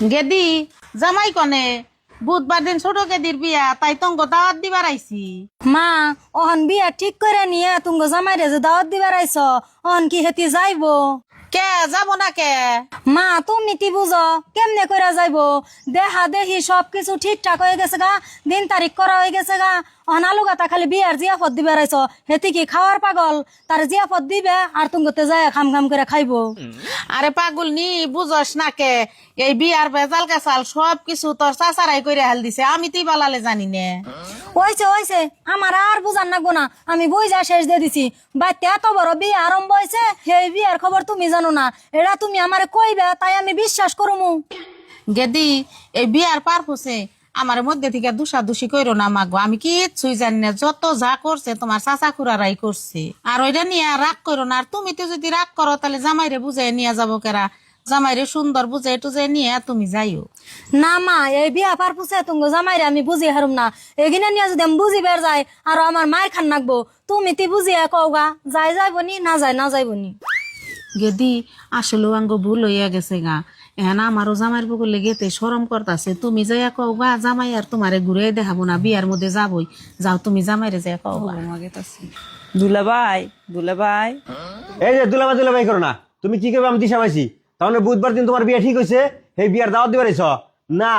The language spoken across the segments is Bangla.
গেদি জামাই কনে বুধবার দিন ছোট গেদির বিয়া তাই তঙ্গ দাওয়াত দিবার আইছি। মা অহন বিয়া ঠিক করে নিয়ে তুঙ্গ জামাইরে যে দাওয়াত দিবার আইছ অহন কি হেতি যাইবো? কে যাব না কে? মা তুমি তি বুঝো কেমনে করে যাইবো? দেহা দেহি সবকিছু ঠিকঠাক হয়ে গেছে গা, দিন তারিখ করা হয়ে গেছে গা। অহন আলু গাতা খালি বিয়ার জিয়াফত দিবার আইছ, হেতি কি খাওয়ার পাগল? তার জিয়াফত দিবে আর তুঙ্গতে যায় খাম খাম করে খাইবো। আরে পাগল নি বুঝস না কে? এই বিয়ার বেজাল কাসাল সব কিছু তোর চাচারাই করে হাল দিছে, আমি তুই বালালে জানি নে। ওইছে আমার আর বুঝান নাগবো না, আমি বুঝা শেষ দিয়ে দিছি। বাচ্চা এত বড় বিয়ে আরম্ভ হয়েছে, সেই বিয়ার খবর তুমি জানো না, এটা তুমি আমারে কইবে তাই আমি বিশ্বাস করমু। গেদি এই বিয়ার পারপোসে আমার মধ্যে থেকে দুষাদুষি কইরো না মাগো, আমি কিচ্ছুই জানি না, যত যা করছে তোমার চাচা খুড়ারাই করছে। আর ওইটা নিয়ে রাগ করো না, আর তুমি তো যদি রাগ করো তাহলে জামাইরে বুঝাই নিয়ে যাবো কেরা, জামাইরে সুন্দর বুঝাই টুজাই নিয়ে তুমি যাইও। না মা, এই বিয়া পার পুছে তুমি জামাইরে আমি বুঝি হারুম না, এগিনা নিয়ে যদি আমি বুঝি বের যাই আর আমার মায়ের খান নাকবো, তুমি তি বুঝিয়া কওগা যাই যাইবনি না যায় না যাইবনি। গেদি আসলেও আঙ্গ ভুল হইয়া গেছে গা, এখন আমারও জামাইয়ের বকুলে গেতে সরম করতেছে, তুমি যাইয়া কও গা জামাই আর তোমারে ঘুরে দেখাবো না, বিয়ার মধ্যে যাবই, যাও তুমি জামাইরে যাইয়া কও গা। দুলাভাই এই যে দুলাভাই করো না, তুমি কি করবে আমি দিশা পাইছি। তাহলে বুধবার দিন তোমার বিয়ে ঠিক হয়েছে, এই বিয়ার দাওয়াত দিবার আইছ না?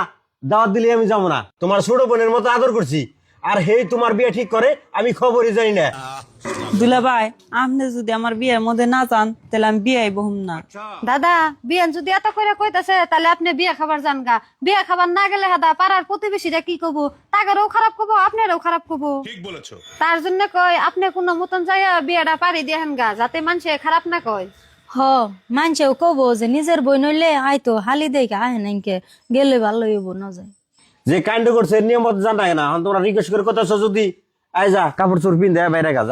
দাওয়াত দিলে আমি যাবো না, তোমার ছোট বোনের মতো আদর করছি, আর হেই তোমার বিয়ে ঠিক করে আমি খবরই জানি না। দুলাভাই আপনি যদি আমার বিয়ের মধ্যে না যান তাহলে আমি বিয়ে বহম না। দাদা বিয়ান যদি এত করে কইতাছে তাহলে আপনি বিয়া খাবার যান গা। বিয়া খাবার না গেলে হাদা পাড়ার প্রতিবেশীরা কি কব, তাগেরও খারাপ কব আপনারও খারাপ কব। তার জন্য কয় আপনি কোনো মতন যাইয়া বিয়াটা পারি দিয়েন গা, যাতে মানুষে খারাপ না কয়। হ মানছেও কবো যে নিজের বই নইলে আইতো হালি দেখে আহে নাইকে গেলে ভালো হইব না যায়। যে কাণ্ড করছে নিয়ম মতো জানাই না, তোমরা রিকোয়েস্ট করে কথা যদি আয় যা কাপড় চোর পিন দেয় বাইরে গা,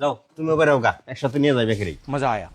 যাও তুমি বাইরে গা, একসাথে নিয়ে যাই বেকারি। मजा आया।